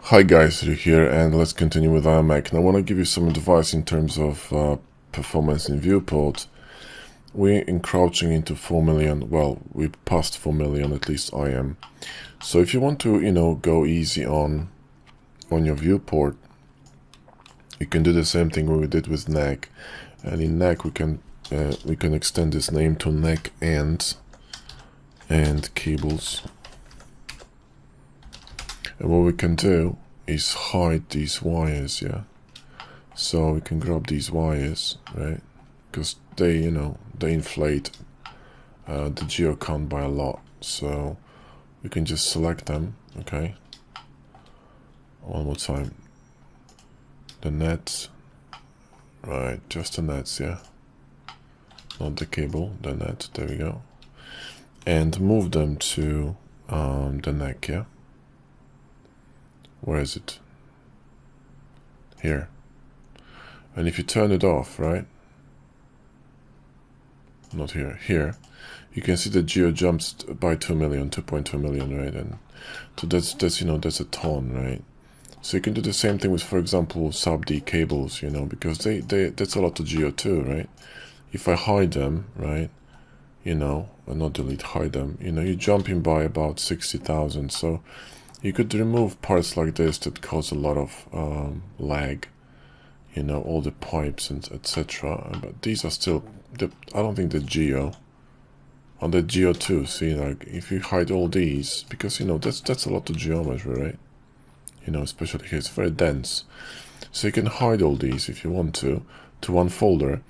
Hi guys, Ryu here, and let's continue with iMac. Now I want to give you some advice in terms of performance in viewport. We're encroaching into 4 million, well, we passed 4 million, at least I am. So if you want to, go easy on your viewport, you can do the same thing we did with neck. And in neck we can extend this name to neck and cables. And what we can do is hide these wires, yeah. So we can grab these wires, right? Because they inflate the geo count by a lot. So we can just select them, okay? One more time. The nets, right? Just the nets, yeah. Not the cable, the net. There we go. And move them to the neck, yeah. Where is it? Here. And if you turn it off, right? Not here, here. You can see the geo jumps by 2 million, 2.2 million, right? And so that's a ton, right? So you can do the same thing with, for example, sub-D cables, because that's a lot of geo too, right? If I hide them, right? And not delete, hide them, you're jumping by about 60,000. So you could remove parts like this that cause a lot of lag, all the pipes and etc. But these are still, I don't think the geo, on the geo too, see, like if you hide all these, because that's a lot of geometry, right? Especially here, it's very dense. So you can hide all these if you want to one folder.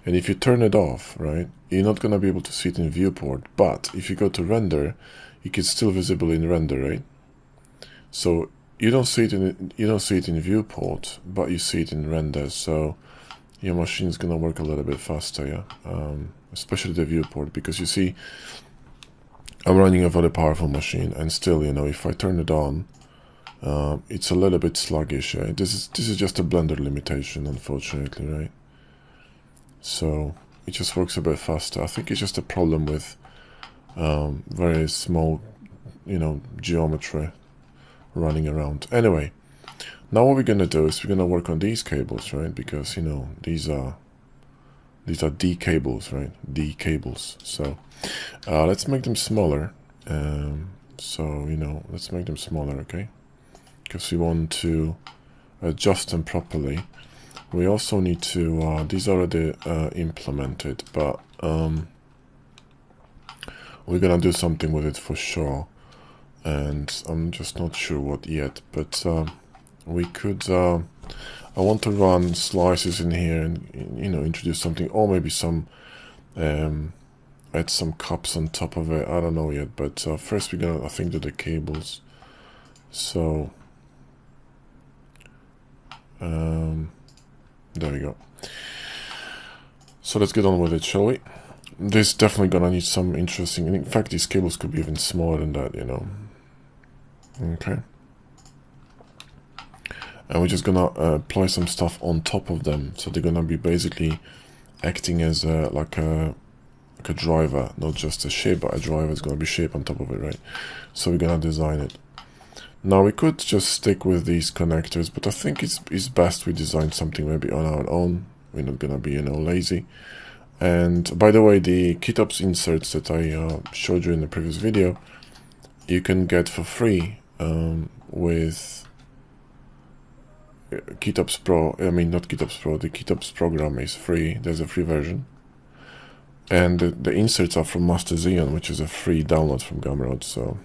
And if you turn it off, right, you're not going to be able to see it in viewport. But if you go to render, it is still visible in render, right? So you don't see it in viewport, but you see it in render. So your machine is going to work a little bit faster, yeah. Especially the viewport, because you see, I'm running a very powerful machine, and still, if I turn it on, it's a little bit sluggish. Right? This is just a Blender limitation, unfortunately, right? So it just works a bit faster. I think it's just a problem with very small, geometry running around. Anyway, now what we're gonna do is we're gonna work on these cables, right? Because these are D cables, right? D cables. So let's make them smaller. Let's make them smaller, okay? Because we want to adjust them properly. We also need to, these are already implemented, but we're gonna do something with it for sure, and I'm just not sure what yet, but we could, I want to run slices in here and, introduce something, or maybe some, add some cups on top of it, I don't know yet, but first we're gonna, I think, do the cables. So, there we go. So let's get on with it, shall we? This is definitely gonna need some interesting, in fact these cables could be even smaller than that, Okay. And we're just gonna apply some stuff on top of them, so they're gonna be basically acting as like a driver, not just a shape, but a driver is gonna be shape on top of it, right? So we're gonna design it. Now we could just stick with these connectors, but I think it's best we design something maybe on our own. We're not gonna be lazy. And by the way, the Kitops inserts that I showed you in the previous video, you can get for free with Kitops Pro. I mean, not Kitops Pro, the Kitops program is free. There's a free version. And the inserts are from Master Xeon, which is a free download from Gumroad. So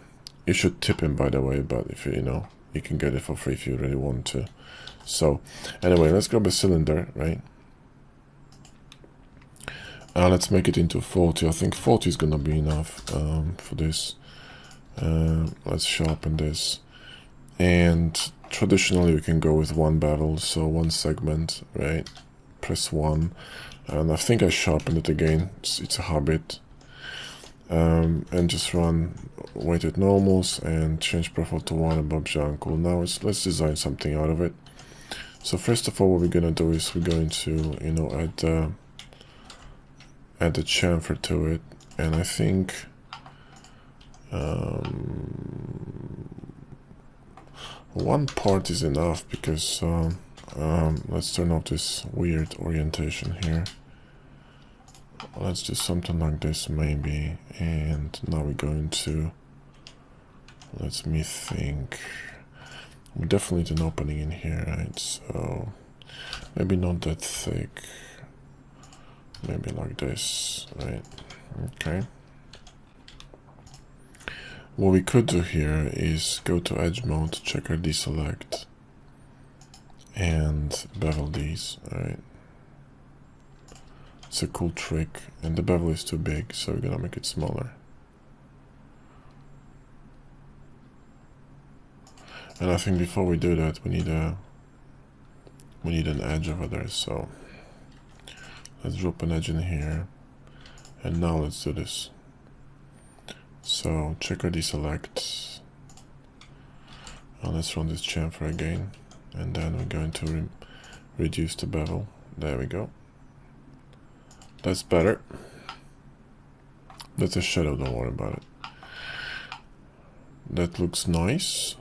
you should tip him, by the way, but if you can get it for free if you really want to. So anyway, let's grab a cylinder, right? Let's make it into 40. I think 40 is gonna be enough for this. Let's sharpen this. And traditionally we can go with one bevel, so one segment, right? Press 1. And I think I sharpened it again. It's a habit. And just run weighted normals and change profile to 1 and Bob Janko. Now let's design something out of it. So first of all, what we're gonna do is we're going to add the chamfer to it, and I think One part is enough because let's turn off this weird orientation here. Let's do something like this maybe, and now we're going to, let me think, we definitely need an opening in here, right? So maybe not that thick, maybe like this, right? Okay. What we could do here is go to edge mode, checker deselect, and bevel these, right? It's a cool trick, and the bevel is too big, so we're gonna make it smaller. And I think before we do that, we need an edge over there, so let's drop an edge in here, and now let's do this. So checker deselect, and let's run this chamfer again, and then we're going to reduce the bevel. There we go. That's better. That's a shadow, don't worry about it. That looks nice,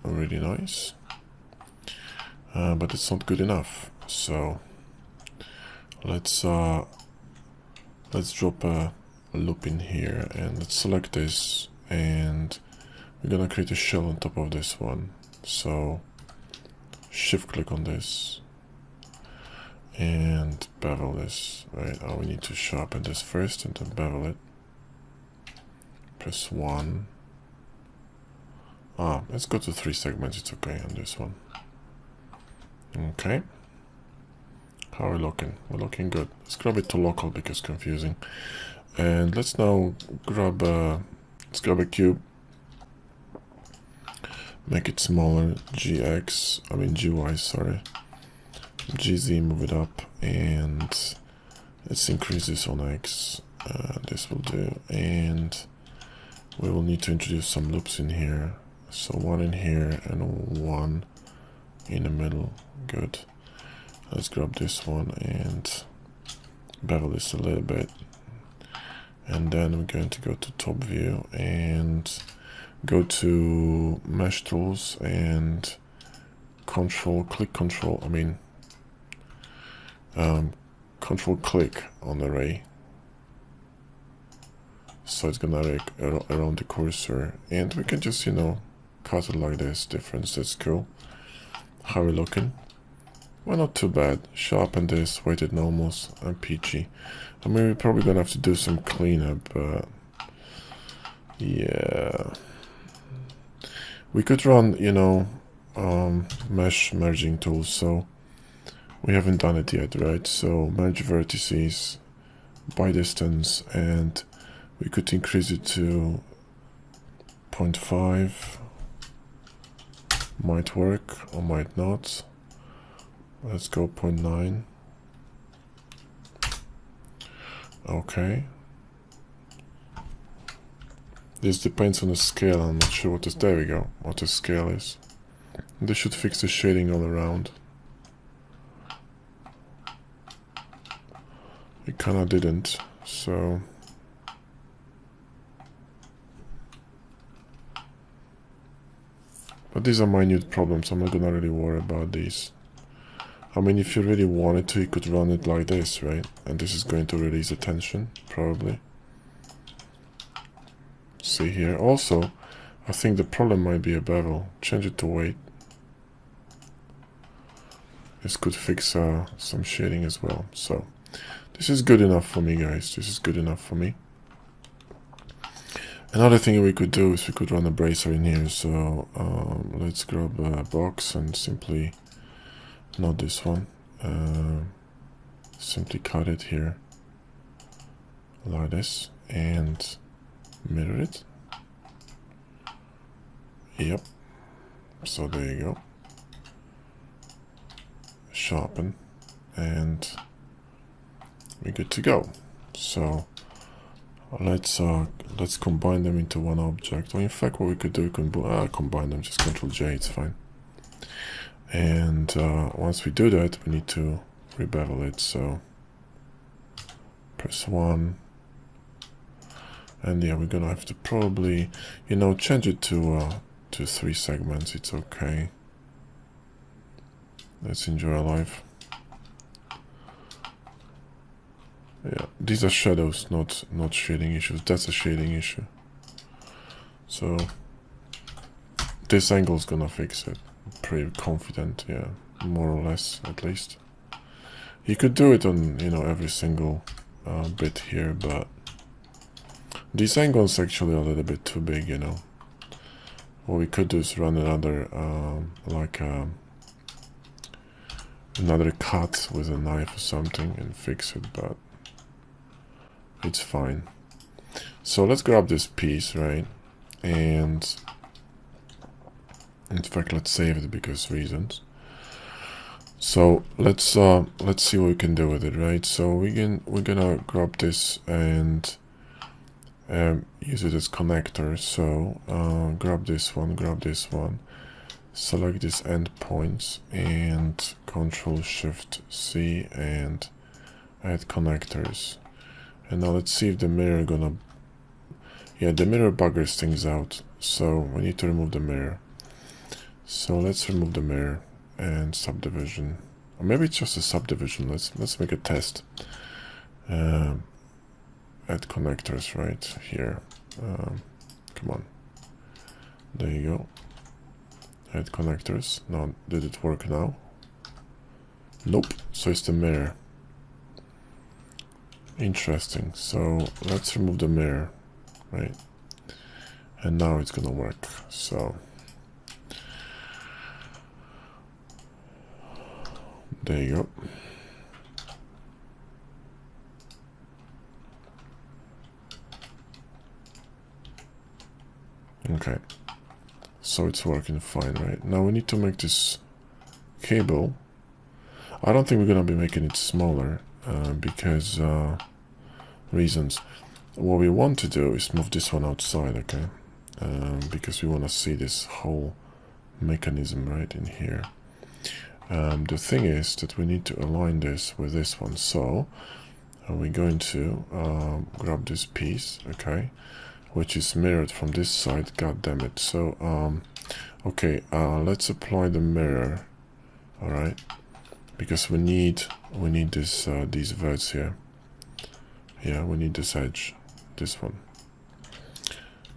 really nice, but it's not good enough. So let's drop a loop in here, and let's select this, and we're gonna create a shell on top of this one. So shift click on this and bevel this, right? Oh, we need to sharpen this first and then bevel it. Press 1. Let's go to 3 segments, it's okay on this one. Okay. How are we looking? We're looking good. Let's grab it to local because it's confusing. And let's now grab a cube. Make it smaller, GY, sorry. GZ, move it up, and let's increase this on X. This will do, and we will need to introduce some loops in here. So one in here and one in the middle. Good. Let's grab this one and bevel this a little bit. And then we're going to go to top view and go to mesh tools and control click on array, so it's gonna array around the cursor, and we can just, you know, cut it like this difference. That's cool. How are we looking? Well, not too bad. Sharpen this, weighted normals, and peachy. I mean, we're probably gonna have to do some cleanup, but yeah, we could run, you know, mesh merging tools. So we haven't done it yet, right? So merge vertices by distance, and we could increase it to 0.5. Might work or might not. Let's go 0.9. Okay. This depends on the scale. I'm not sure what this. There we go. What the scale is. This should fix the shading all around. It kinda didn't, so but these are minute problems. I'm not gonna really worry about these. I mean, if you really wanted to, you could run it like this, right? And this is going to release the tension, probably. See here. Also, I think the problem might be a bevel. Change it to weight. This could fix some shading as well. So this is good enough for me, guys. This is good enough for me. Another thing we could do is we could run a bracer in here. So let's grab a box and simply, not this one, simply cut it here like this and mirror it. Yep. So there you go. Sharpen, and we're good to go. So let's combine them into one object. Or in fact, what we could do, we can combine them. Just Ctrl J, it's fine. And once we do that, we need to rebevel it. So press 1, and yeah, we're gonna have to probably, you know, change it to to 3 segments, it's okay. Let's enjoy our life. Yeah, these are shadows, not shading issues. That's a shading issue. So this angle's gonna fix it. Pretty confident, yeah, more or less, at least. You could do it on, you know, every single bit here, but this angle's actually a little bit too big, you know. What we could do is run another, another cut with a knife or something and fix it, but it's fine. So let's grab this piece, right? And in fact, let's save it because reasons. So let's see what we can do with it, right? So we're gonna grab this and use it as connector. So grab this one, select these endpoints and Control-Shift-C and add connectors. And now let's see if the mirror gonna... Yeah, the mirror buggers things out, so we need to remove the mirror. So let's remove the mirror and subdivision. Or maybe it's just a subdivision. Let's make a test. Add connectors right here. Come on. There you go. Add connectors. Now, did it work now? Nope. So it's the mirror. Interesting. So let's remove the mirror, right? And now it's gonna work. So there you go. Okay, so it's working fine, right? Now we need to make this cable. I don't think we're gonna be making it smaller because reasons. What we want to do is move this one outside, okay? Because we want to see this whole mechanism right in here. The thing is that we need to align this with this one, so we're going to grab this piece, okay, which is mirrored from this side. God damn it! So okay, let's apply the mirror. All right, because we need this these verts here. Yeah, we need this edge, this one.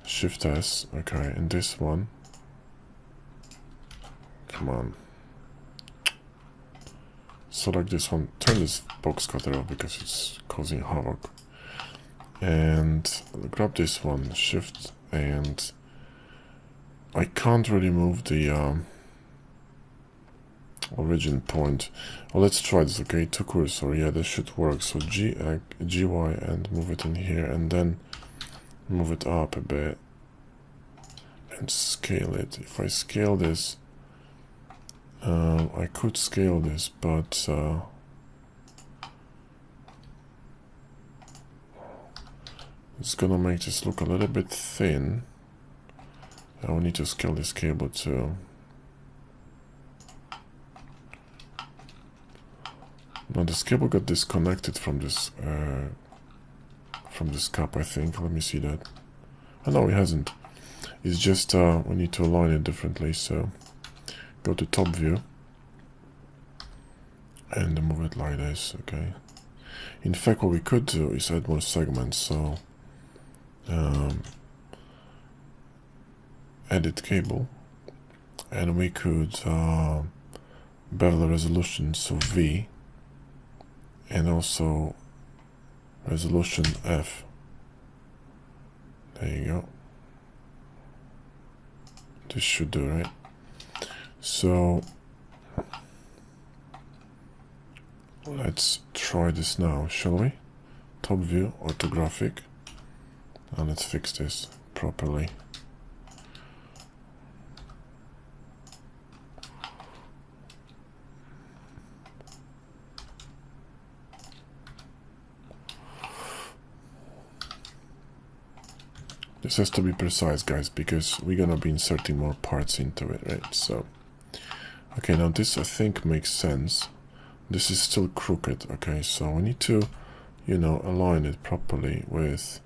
Shift S, okay, and this one. Come on. Select this one, turn this box cutter off because it's causing havoc. And grab this one, shift, and I can't really move the origin point. Well, let's try this, okay? To cursor, yeah, this should work. So GY and move it in here, and then move it up a bit and scale it. If I scale this, I could scale this, but it's gonna make this look a little bit thin. I will need to scale this cable too. Now this cable got disconnected from this cap, I think. Let me see that. Oh, no, it hasn't. It's just we need to align it differently. So go to top view and move it like this, okay? In fact, what we could do is add more segments. So edit cable, and we could bevel the resolution, so V, and also resolution F. There you go. This should do, right? So let's try this now, shall we? Top view, orthographic, and let's fix this properly. This has to be precise, guys, because we're gonna be inserting more parts into it, right? So, okay, now this I think makes sense. This is still crooked, okay? So we need to, you know, align it properly with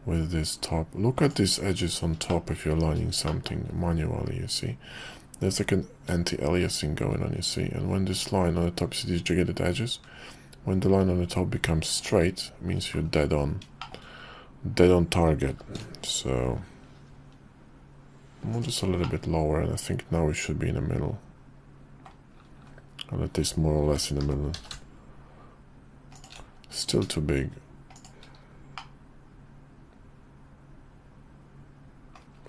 with this top. Look at these edges on top if you're aligning something manually, you see. There's like an anti-aliasing going on, you see. And when this line on the top, see these jagged edges? When the line on the top becomes straight, it means you're dead on target. So move this a little bit lower, and I think now we should be in the middle. And that is more or less in the middle. Still too big.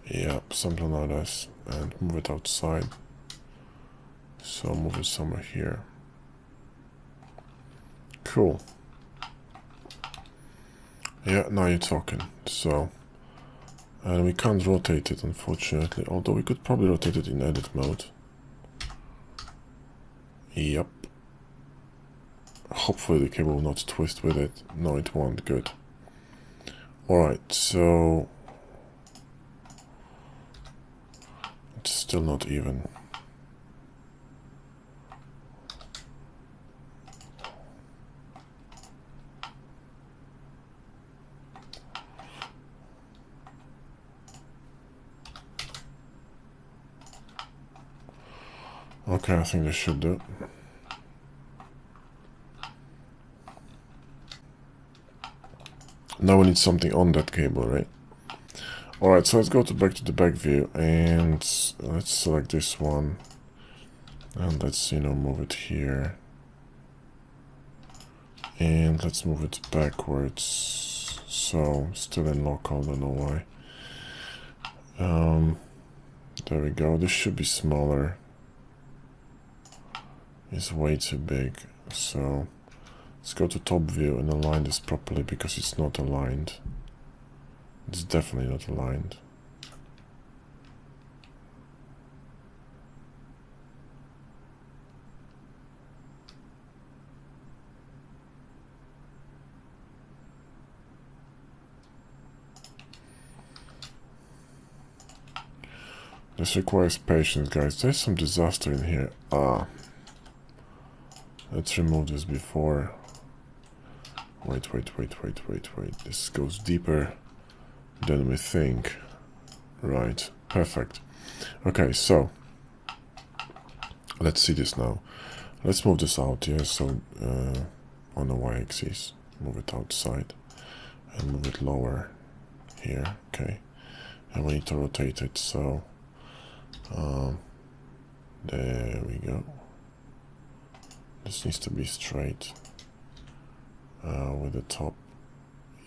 Yeah, something like this. And move it outside. So move it somewhere here. Cool. Yeah, now you're talking. So, and we can't rotate it, unfortunately. Although we could probably rotate it in edit mode. Yep. Hopefully the cable will not twist with it. No, it won't. Good. Alright, so it's still not even. Okay, I think this should do. Now we need something on that cable, right? Alright, so let's go back to the back view, and let's select this one. And let's, move it here. And let's move it backwards. So, still in local, don't know why. There we go. This should be smaller. It's way too big. So, let's go to top view and align this properly because it's not aligned. It's definitely not aligned. This requires patience, guys. There's some disaster in here. Let's remove this before. Wait. This goes deeper than we think. Right, perfect. Okay, so let's see this now. Let's move this out here. So on the y-axis, move it outside and move it lower here. Okay, and we need to rotate it. So there we go. This needs to be straight with the top.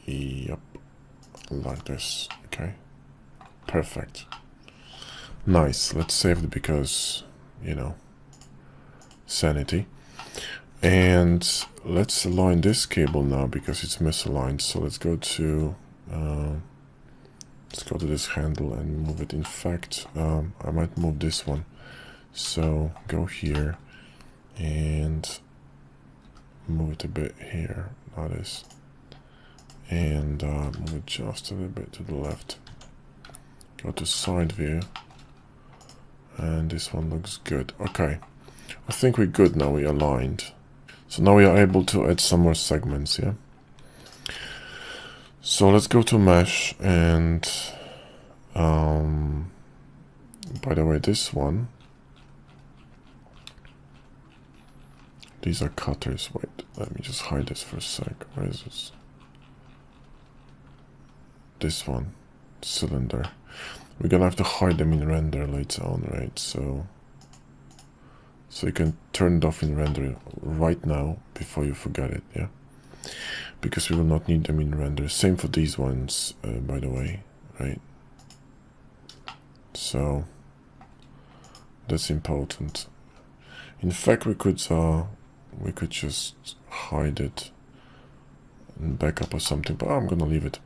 Yep, like this. Okay, perfect. Nice. Let's save it because, sanity. And let's align this cable now because it's misaligned. So let's go to this handle and move it. In fact, I might move this one. So go here and move it a bit here. Notice. And move it just a little bit to the left. Go to side view. And this one looks good. Okay. I think we're good now. We aligned. So now we are able to add some more segments, yeah? So let's go to mesh and by the way, this one, these are cutters. Wait, let me just hide this for a sec. Where is this? This one, cylinder. We're gonna have to hide them in render later on, right? So you can turn it off in render right now before you forget it, yeah? Because we will not need them in render. Same for these ones, by the way, right? So that's important. In fact, we could just hide it and back up or something, but I'm gonna leave it.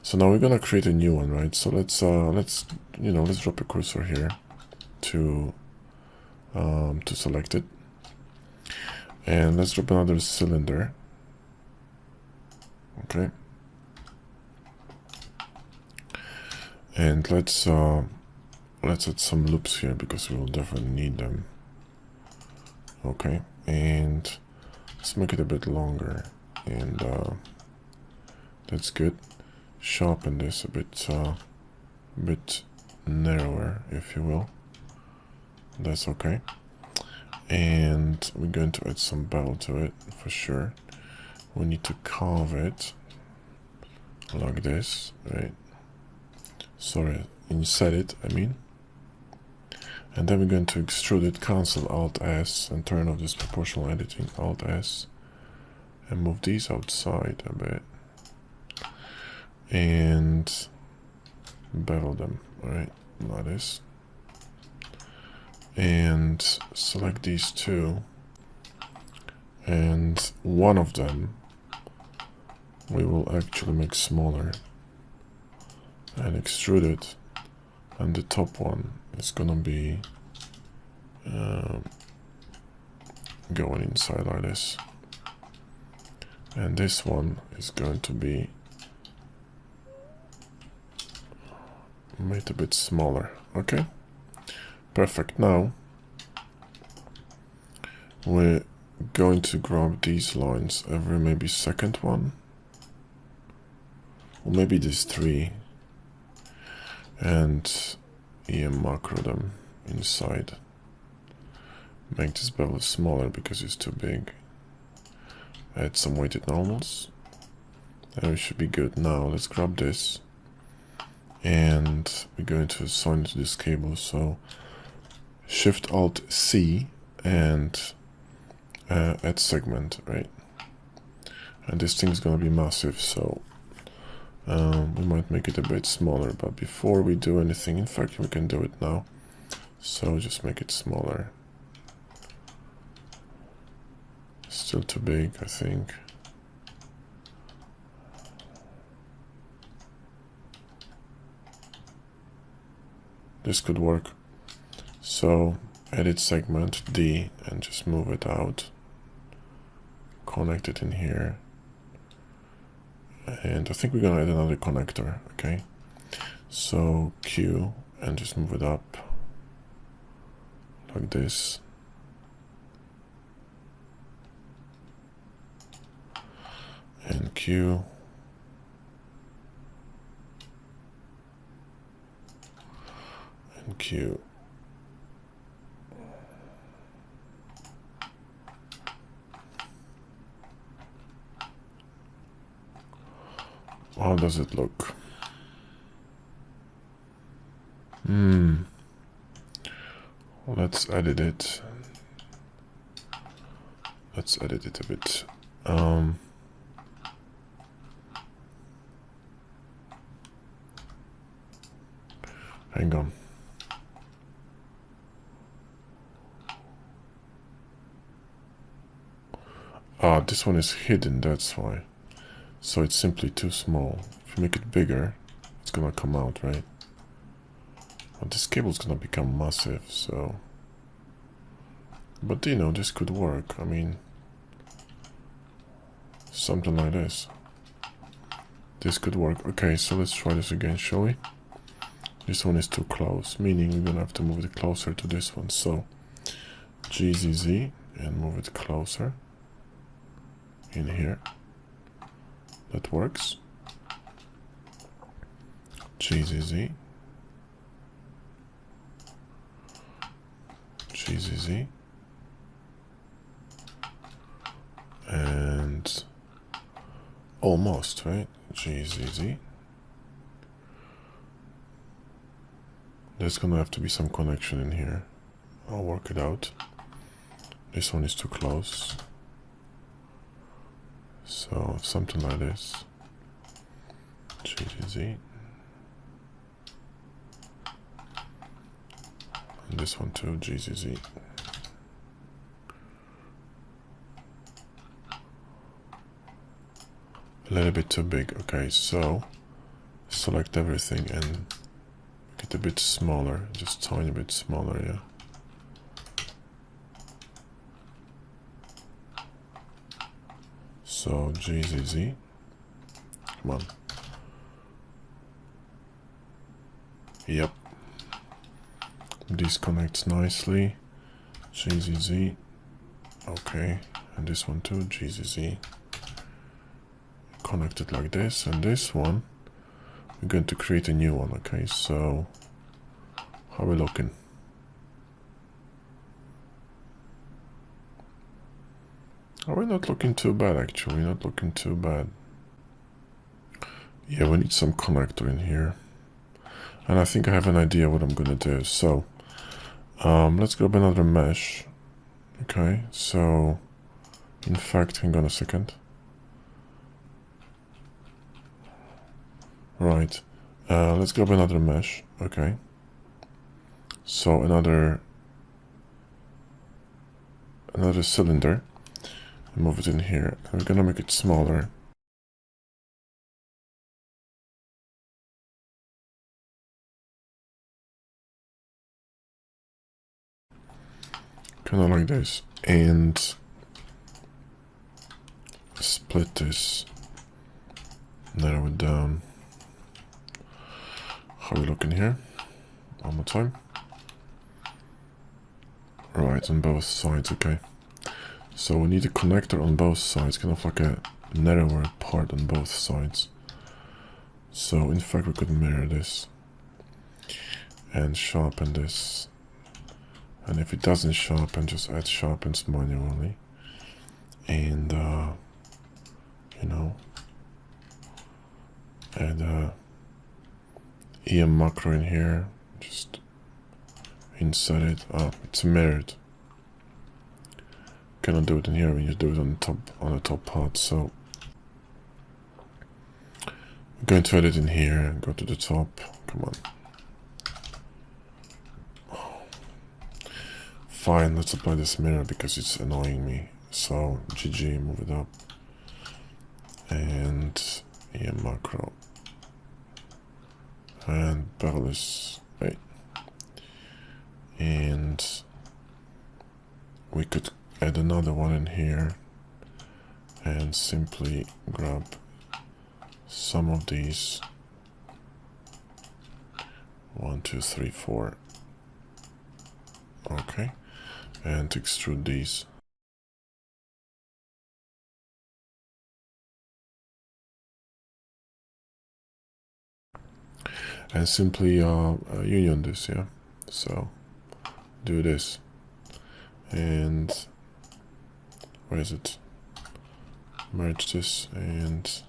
So now we're gonna create a new one, right? So let's drop a cursor here to select it, and let's drop another cylinder. Okay, and let's add some loops here because we will definitely need them. Okay, and let's make it a bit longer, and that's good. sharpen this a bit narrower, if you will. That's okay. And we're going to add some bevel to it for sure. We need to carve it like this, right? Sorry, inside it, I mean. And then we're going to extrude it, cancel Alt S and turn off this proportional editing, Alt S, and move these outside a bit. And bevel them, right? Like this. And select these two. And one of them we will actually make smaller and extrude it. And the top one is gonna be going inside like this. And this one is going to be made a bit smaller. Okay, perfect. Now we're going to grab these lines every maybe second one, or maybe these three, and macro them inside. Make this bevel smaller because it's too big. Add some weighted normals. And we should be good. Now let's grab this, and we're going to assign it to this cable. So Shift Alt C and add segment, right? And this thing's gonna be massive, so we might make it a bit smaller. But before we do anything, in fact, we can do it now. So just make it smaller. Still too big, I think. This could work. So edit segment D and just move it out. Connect it in here. And I think we're gonna add another connector, okay? So Q and just move it up like this. And Q. And Q. How does it look? Let's edit it. Let's edit it a bit. Hang on. This one is hidden, that's why. So it's simply too small. If you make it bigger, it's gonna come out, right? But this cable's gonna become massive, so... But you know, this could work. I mean, something like this. This could work. Okay, so let's try this again, shall we? This one is too close, meaning we're gonna have to move it closer to this one. So GZZ and move it closer in here. That works. GZZ. GZZ. And almost, right? GZZ. There's gonna have to be some connection in here. I'll work it out. This one is too close. So something like this. GZZ. And this one too, GZZ. A little bit too big. Okay, so select everything and make it a bit smaller, just tiny bit smaller, yeah. So GZZ, come on. Yep. This connects nicely. GZZ. Okay, and this one too, GZZ. Connect it like this, and this one we're going to create a new one. Okay, so how are we looking? Are we not looking too bad, actually? Not looking too bad. Yeah, we need some connector in here. And I think I have an idea what I'm going to do. So, let's grab another mesh. Okay, so, in fact, hang on a second. Right, let's grab another mesh. Okay, so another cylinder. Move it in here. And we're gonna make it smaller. Kind of like this. And split this. Narrow it down. How are we looking here? One more time. Right, on both sides, okay. So we need a connector on both sides, kind of like a narrower part on both sides. So in fact we could mirror this and sharpen this. And if it doesn't sharpen, just add sharpens manually. And you know, add a EM macro in here. Just insert it. Oh, it's mirrored. Cannot do it in here when you do it on the top part. So I'm going to edit in here and go to the top. Come on. Fine, let's apply this mirror because it's annoying me. So GG, move it up. And EM macro. And bevel this. Wait. And we could add another one in here and simply grab some of these. 1, 2, 3, 4. Okay, and extrude these. And simply union this, yeah. So do this. And where is it? Merge this and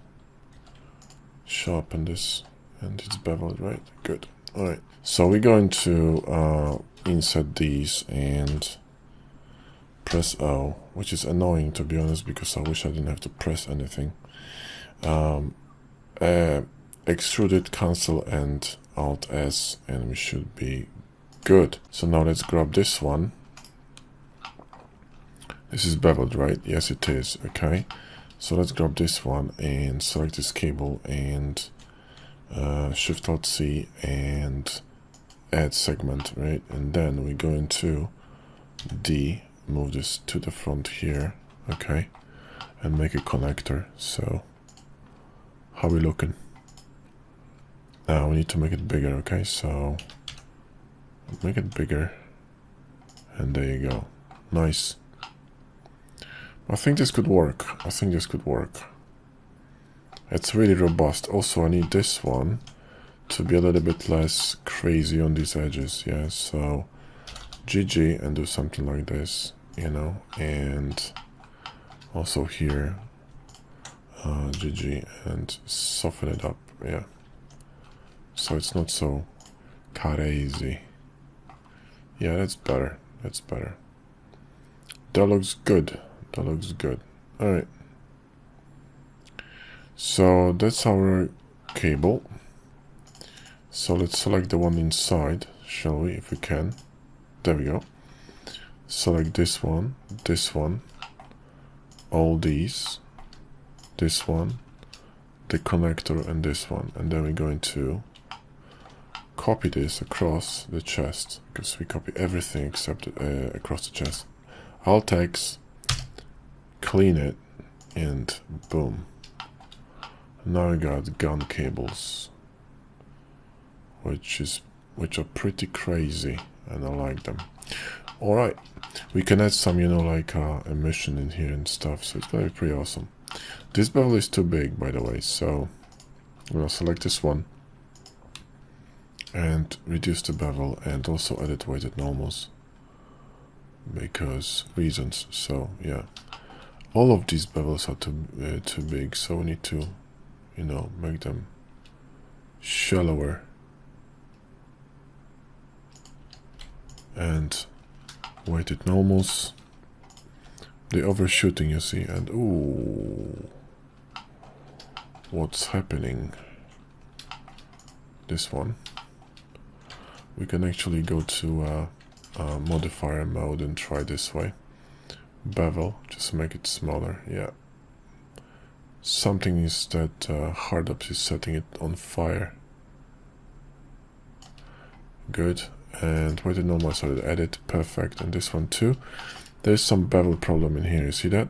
sharpen this, and it's beveled, right? Good. All right. So we're going to insert these and press O, which is annoying to be honest, because I wish I didn't have to press anything. Extrude it, cancel, and Alt S, and we should be good. So now let's grab this one. This is beveled, right? Yes, it is. Okay. So let's grab this one and select this cable and Shift Alt C and add segment, right? And then we go into D, move this to the front here, okay, and make a connector. So how are we looking? Now we need to make it bigger, okay? So make it bigger, and there you go. Nice. I think this could work. I think this could work. It's really robust. Also, I need this one to be a little bit less crazy on these edges, yeah? So GG and do something like this, you know, and also here GG and soften it up, yeah, so it's not so crazy. Yeah, that's better. That's better. That looks good. That looks good. All right. So that's our cable. So let's select the one inside, shall we, if we can. There we go. Select this one, all these, this one, the connector, and this one. And then we're going to copy this across the chest, because we copy everything except across the chest. Alt X, clean it, and boom. Now we got gun cables, which are pretty crazy, and I like them. All right, we can add some, you know, like emission in here and stuff, so it's gonna be pretty awesome. This bevel is too big, by the way, so I'm gonna select this one, and reduce the bevel, and also edit weighted normals because reasons. So yeah, all of these bevels are too big, so we need to, you know, make them shallower. And weighted normals, the overshooting, you see, and ooh, what's happening? This one, we can actually go to modifier mode and try this way. Bevel, just make it smaller. Yeah, something is that Hardups is setting it on fire. Good. And weighted normal, so edit, perfect. And this one too. There's some bevel problem in here, you see that?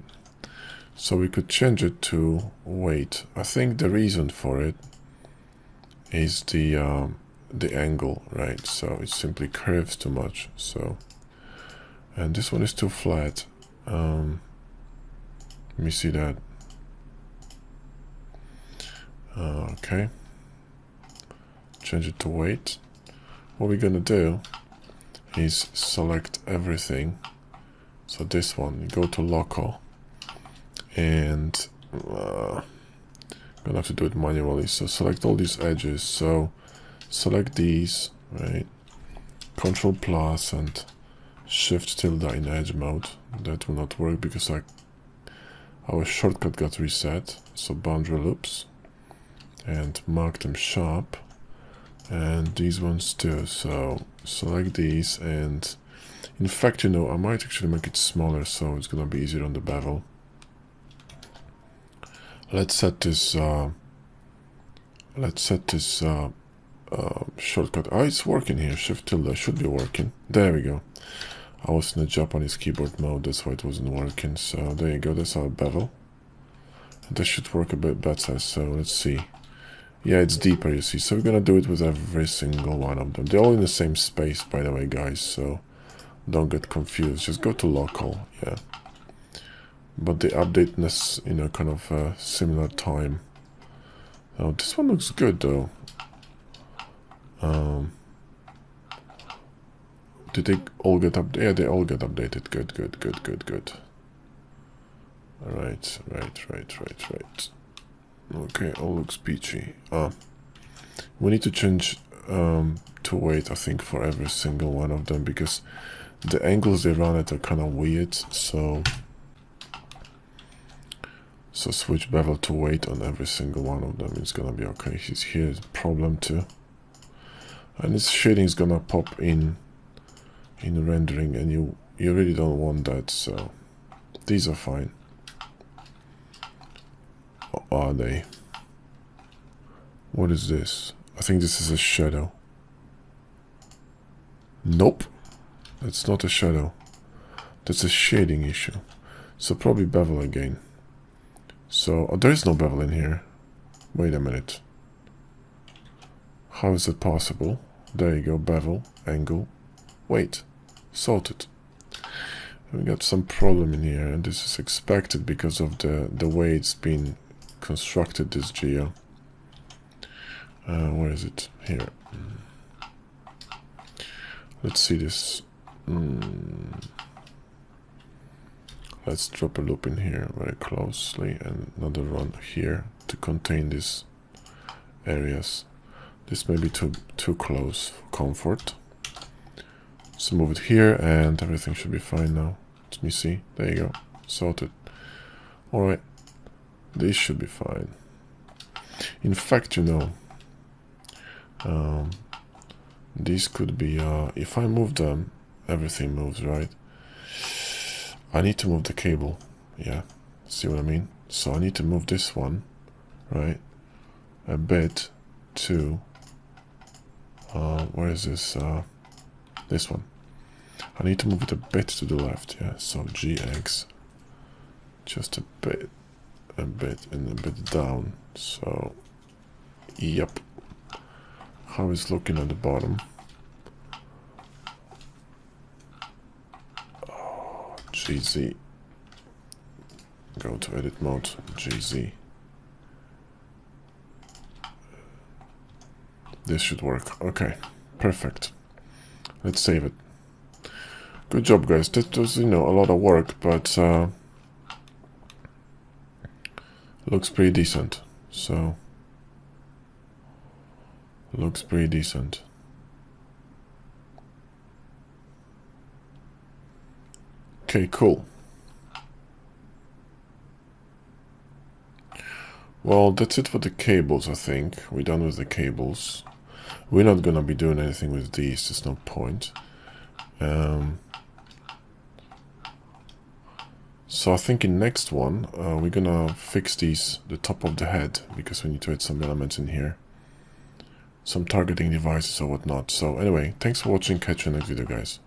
So we could change it to weight. I think the reason for it is the angle, right? So it simply curves too much. So, and this one is too flat. Let me see that. Okay. Change it to weight. What we're gonna do is select everything. So this one, go to local, and gonna have to do it manually. So select all these edges. So select these, right? Control plus and Shift tilde in edge mode. That will not work because our shortcut got reset. So boundary loops, and mark them sharp. And these ones too, so select these, and in fact, you know, I might actually make it smaller so it's gonna be easier on the bevel. Let's set this shortcut. Oh, it's working here. Shift tilde should be working. There we go. I was in the Japanese keyboard mode, that's why it wasn't working. So there you go, that's our bevel. And this should work a bit better, so let's see. Yeah, it's deeper, you see. So we're gonna do it with every single one of them. They're all in the same space, by the way, guys, so don't get confused. Just go to local, yeah. But they update in this, you know, kind of similar time. Oh, this one looks good, though. Did they all get updated? Yeah, they all get updated. Good. Right. Okay, all looks peachy. We need to change to weight, I think, for every single one of them, because the angles they run at are kind of weird. So switch bevel to weight on every single one of them. It's gonna be okay. Here's a problem too, and this shading is gonna pop in rendering, and you really don't want that. So these are fine. Or are they? What is this? I think this is a shadow. Nope, it's not a shadow. That's a shading issue. So probably bevel again. So there is no bevel in here. Wait a minute. How is it possible? There you go, bevel, angle, weight, sorted. We got some problem in here, and this is expected because of the way it's been constructed, this geo. Where is it? Here. Let's see this. Let's drop a loop in here very closely, and another one here to contain these areas. This may be too close for comfort. So move it here, and everything should be fine now. Let me see. There you go. Sorted. Alright. This should be fine. In fact, you know, these could be, if I move them, everything moves, right? I need to move the cable. Yeah. See what I mean? So I need to move this one, right, a bit to, where is this? This one. I need to move it a bit to the left, yeah. So GX, just a bit, and a bit down. So, yep. How is looking at the bottom? Oh, GZ. Go to edit mode, GZ. This should work. Okay, perfect. Let's save it. Good job, guys. That was, you know, a lot of work, but looks pretty decent. So, looks pretty decent. Okay, cool. Well, that's it for the cables, I think. We're done with the cables. We're not gonna be doing anything with these, there's no point. So I think in next one, we're gonna fix the top of the head, because we need to add some elements in here. Some targeting devices or whatnot. So anyway, thanks for watching, catch you in the next video, guys.